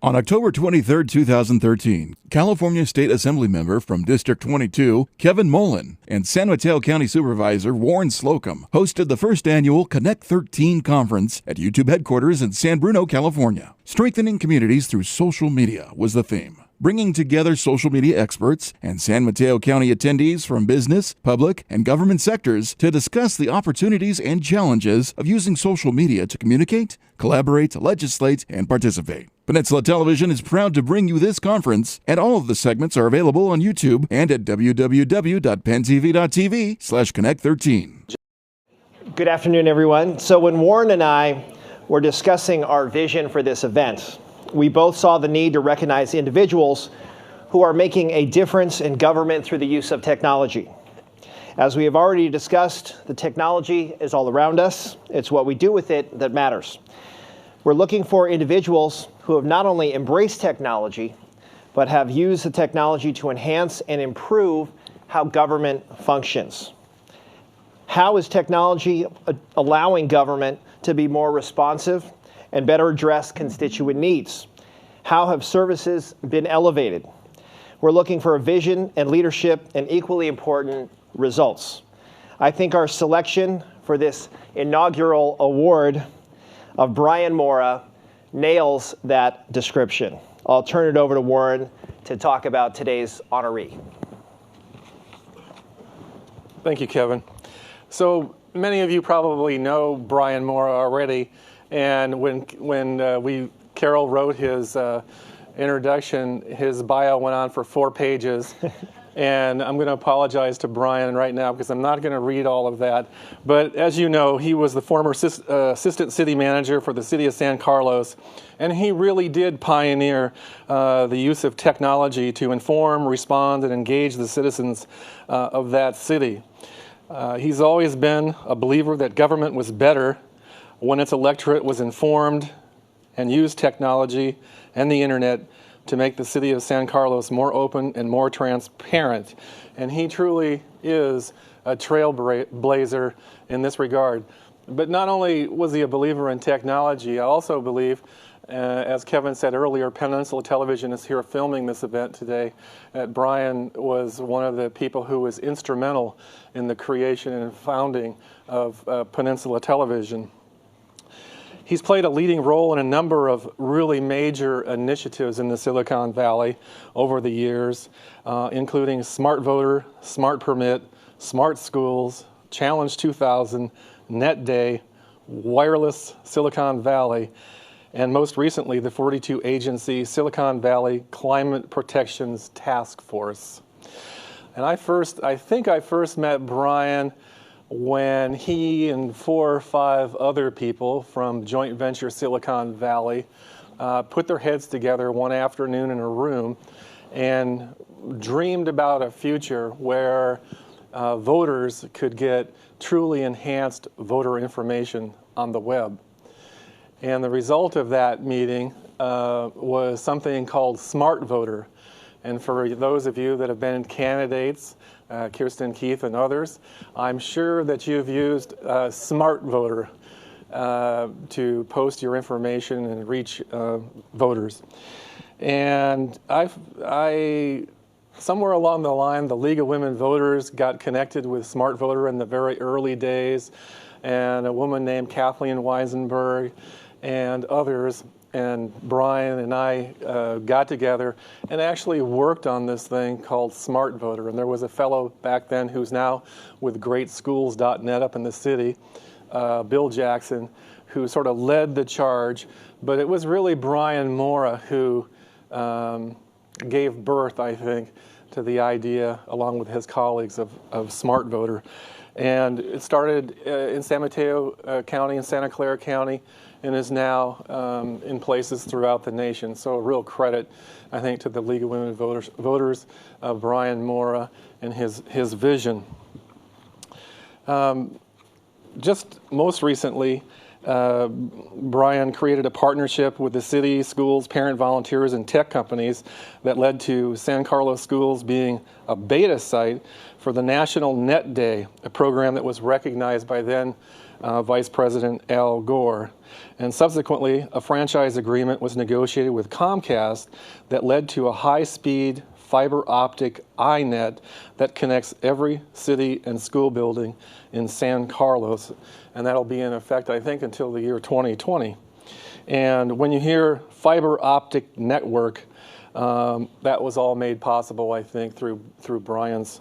On October 23, 2013, California State Assembly member from District 22, Kevin Mullen, and San Mateo County Supervisor Warren Slocum hosted the first annual Connect13 conference at YouTube headquarters in San Bruno, California. Strengthening communities through social media was the theme, bringing together social media experts and San Mateo County attendees from business, public, and government sectors to discuss the opportunities and challenges of using social media to communicate, collaborate, legislate, and participate. Peninsula Television is proud to bring you this conference, and all of the segments are available on YouTube and at www.pentv.tv/Connect13. Good afternoon, everyone. So when Warren and I were discussing our vision for this event, we both saw the need to recognize individuals who are making a difference in government through the use of technology. As we have already discussed, the technology is all around us. It's what we do with it that matters. We're looking for individuals who have not only embraced technology, but have used the technology to enhance and improve how government functions. How is technology allowing government to be more responsive and better address constituent needs? How have services been elevated? We're looking for a vision and leadership and equally important results. I think our selection for this inaugural award of Brian Moura nails that description. I'll turn it over to Warren to talk about today's honoree. Thank you, Kevin. So many of you probably know Brian Moura already, and when Carol wrote his introduction, his bio went on for 4 pages. And I'm going to apologize to Brian right now because I'm not going to read all of that. But as you know, he was the former assistant city manager for the city of San Carlos, and he really did pioneer the use of technology to inform, respond, and engage the citizens of that city. He's always been a believer that government was better when its electorate was informed and used technology and the internet to make the city of San Carlos more open and more transparent. And he truly is a trailblazer in this regard. But not only was he a believer in technology, I also believe, as Kevin said earlier, Peninsula Television is here filming this event today, that Brian was one of the people who was instrumental in the creation and founding of Peninsula Television. He's played a leading role in a number of really major initiatives in the Silicon Valley over the years, including Smart Voter, Smart Permit, Smart Schools, Challenge 2000, Net Day, Wireless Silicon Valley, and most recently the 42-agency Silicon Valley Climate Protections Task Force. And I think I first met Brian when he and 4 or 5 other people from Joint Venture Silicon Valley put their heads together one afternoon in a room and dreamed about a future where voters could get truly enhanced voter information on the web. And the result of that meeting was something called Smart Voter. And for those of you that have been candidates, Kirsten, Keith, and others, I'm sure that you've used Smart Voter to post your information and reach voters. And somewhere along the line, the League of Women Voters got connected with Smart Voter in the very early days, and a woman named Kathleen Weisenberg and others, and Brian and I got together and actually worked on this thing called Smart Voter. And there was a fellow back then who's now with GreatSchools.net up in the city, Bill Jackson, who sort of led the charge. But it was really Brian Moura who gave birth, I think, to the idea, along with his colleagues, of Smart Voter. And it started in San Mateo County and Santa Clara County, and is now in places throughout the nation. So a real credit, I think, to the League of Women Voters, Brian Moura, and his vision. Just most recently, Brian created a partnership with the city, schools, parent volunteers, and tech companies that led to San Carlos Schools being a beta site for the National Net Day, a program that was recognized by then Vice President Al Gore. And subsequently, a franchise agreement was negotiated with Comcast that led to a high-speed fiber optic iNet that connects every city and school building in San Carlos. And that'll be in effect, I think, until the year 2020. And when you hear fiber optic network, that was all made possible, I think, through Brian's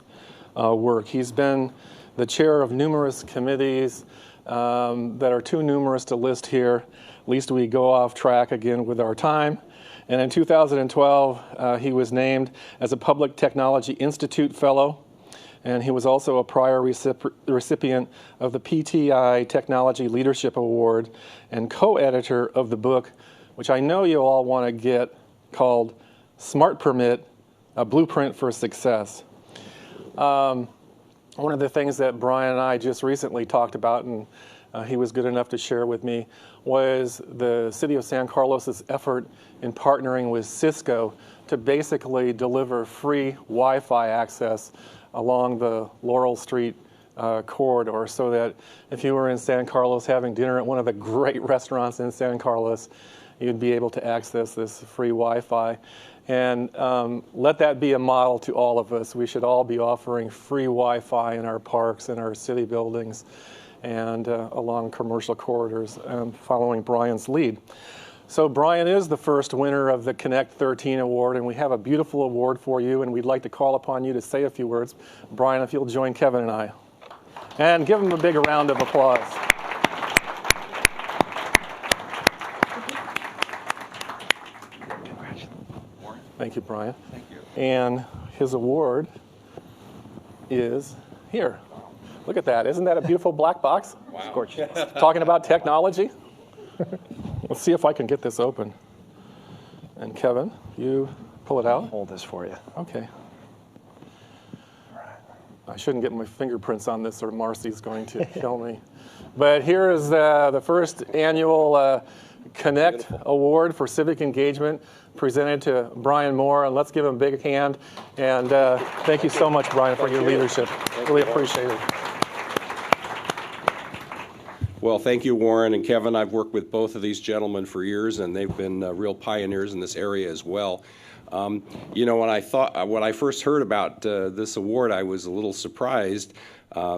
work. He's been the chair of numerous committees that are too numerous to list here, lest we go off track again with our time. And in 2012, he was named as a Public Technology Institute Fellow, and he was also a prior recipient of the PTI Technology Leadership Award and co-editor of the book, which I know you all want to get, called Smart Permit, A Blueprint for Success. One of the things that Brian and I just recently talked about, and he was good enough to share with me, was the city of San Carlos's effort in partnering with Cisco to basically deliver free Wi-Fi access along the Laurel Street corridor, so that if you were in San Carlos having dinner at one of the great restaurants in San Carlos, you'd be able to access this free Wi-Fi. And let that be a model to all of us. We should all be offering free Wi-Fi in our parks, in our city buildings, and along commercial corridors, following Brian's lead. So Brian is the first winner of the Connect13 Award, and we have a beautiful award for you, and we'd like to call upon you to say a few words. Brian, if you'll join Kevin and I. And give him a big round of applause. Thank you, Brian. Thank you. And his award is here. Look at that. Isn't that a beautiful black box? Wow. Gorgeous. Talking about technology. Let's see if I can get this open. And Kevin, you pull it out. Hold this for you. Okay. I shouldn't get my fingerprints on this or Marcy's going to kill me. But here is the first annual Connect Award for Civic Engagement presented to Brian Moura. And let's give him a big hand. And thank you so much, Brian, for your leadership. Really appreciate it. Well, thank you, Warren and Kevin. I've worked with both of these gentlemen for years, and they've been real pioneers in this area as well. You know, when I first heard about this award, I was a little surprised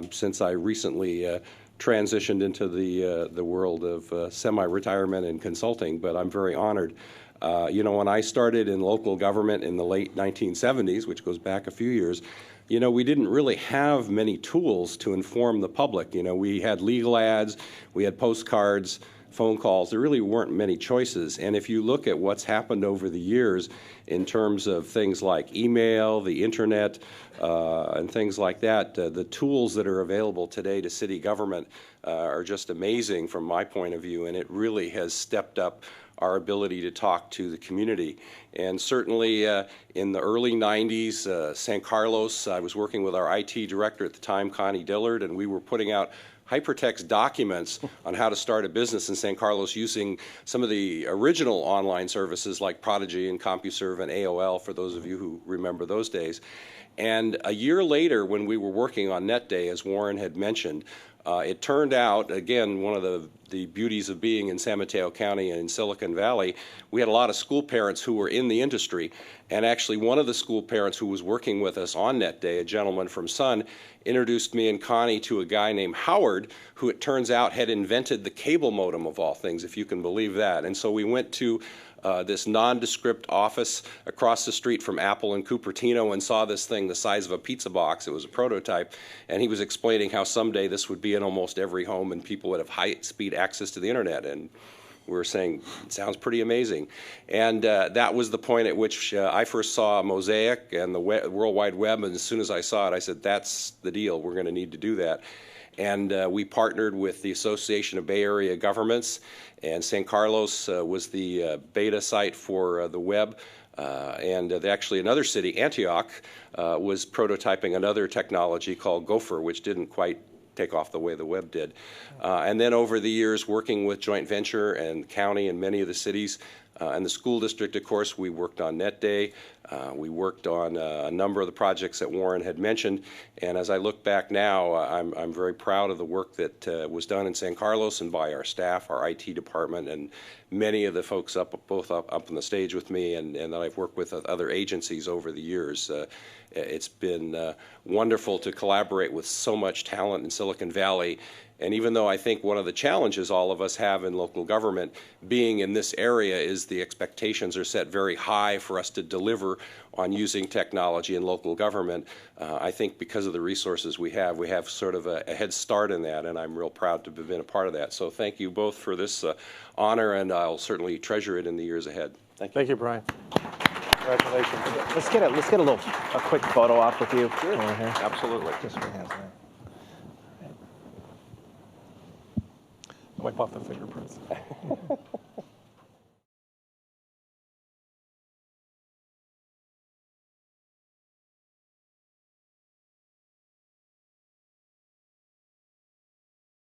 since I recently transitioned into the world of semi-retirement and consulting, but I'm very honored. You know, when I started in local government in the late 1970s, which goes back a few years, you know, we didn't really have many tools to inform the public. You know, we had legal ads, we had postcards, phone calls. There really weren't many choices. And if you look at what's happened over the years in terms of things like email, the internet, and things like that, the tools that are available today to city government are just amazing from my point of view, and it really has stepped up our ability to talk to the community. And certainly in the early 90s, San Carlos, I was working with our IT director at the time, Connie Dillard, and we were putting out hypertext documents on how to start a business in San Carlos using some of the original online services like Prodigy and CompuServe and AOL, for those of you who remember those days. And a year later, when we were working on Net Day, as Warren had mentioned, it turned out, again, one of the beauties of being in San Mateo County and in Silicon Valley, we had a lot of school parents who were in the industry. And actually, one of the school parents who was working with us on Net Day, a gentleman from Sun, introduced me and Connie to a guy named Howard, who it turns out had invented the cable modem of all things, if you can believe that. And so we went to this nondescript office across the street from Apple in Cupertino and saw this thing the size of a pizza box. It was a prototype, and he was explaining how someday this would be in almost every home and people would have high-speed access to the internet. And we were saying, it sounds pretty amazing. And that was the point at which I first saw Mosaic and the World Wide Web, and as soon as I saw it, I said, that's the deal. We're going to need to do that. And we partnered with the Association of Bay Area Governments, and San Carlos was the beta site for the web. And actually another city, Antioch, was prototyping another technology called Gopher, which didn't quite take off the way the web did. And then over the years, working with joint venture and county and many of the cities and the school district, of course, we worked on NetDay. We worked on a number of the projects that Warren had mentioned. And as I look back now, I'm very proud of the work that was done in San Carlos and by our staff, our IT department, and many of the folks up on the stage with me and that I've worked with other agencies over the years. It's been wonderful to collaborate with so much talent in Silicon Valley. And even though I think one of the challenges all of us have in local government being in this area is the expectations are set very high for us to deliver on using technology in local government, I think because of the resources we have sort of a head start in that, and I'm real proud to have been a part of that. So thank you both for this honor, and I'll certainly treasure it in the years ahead. Thank you. Thank you, Brian. Congratulations. Let's get a quick photo op with you. Sure. Absolutely. Just for hands there. Wipe off the fingerprints.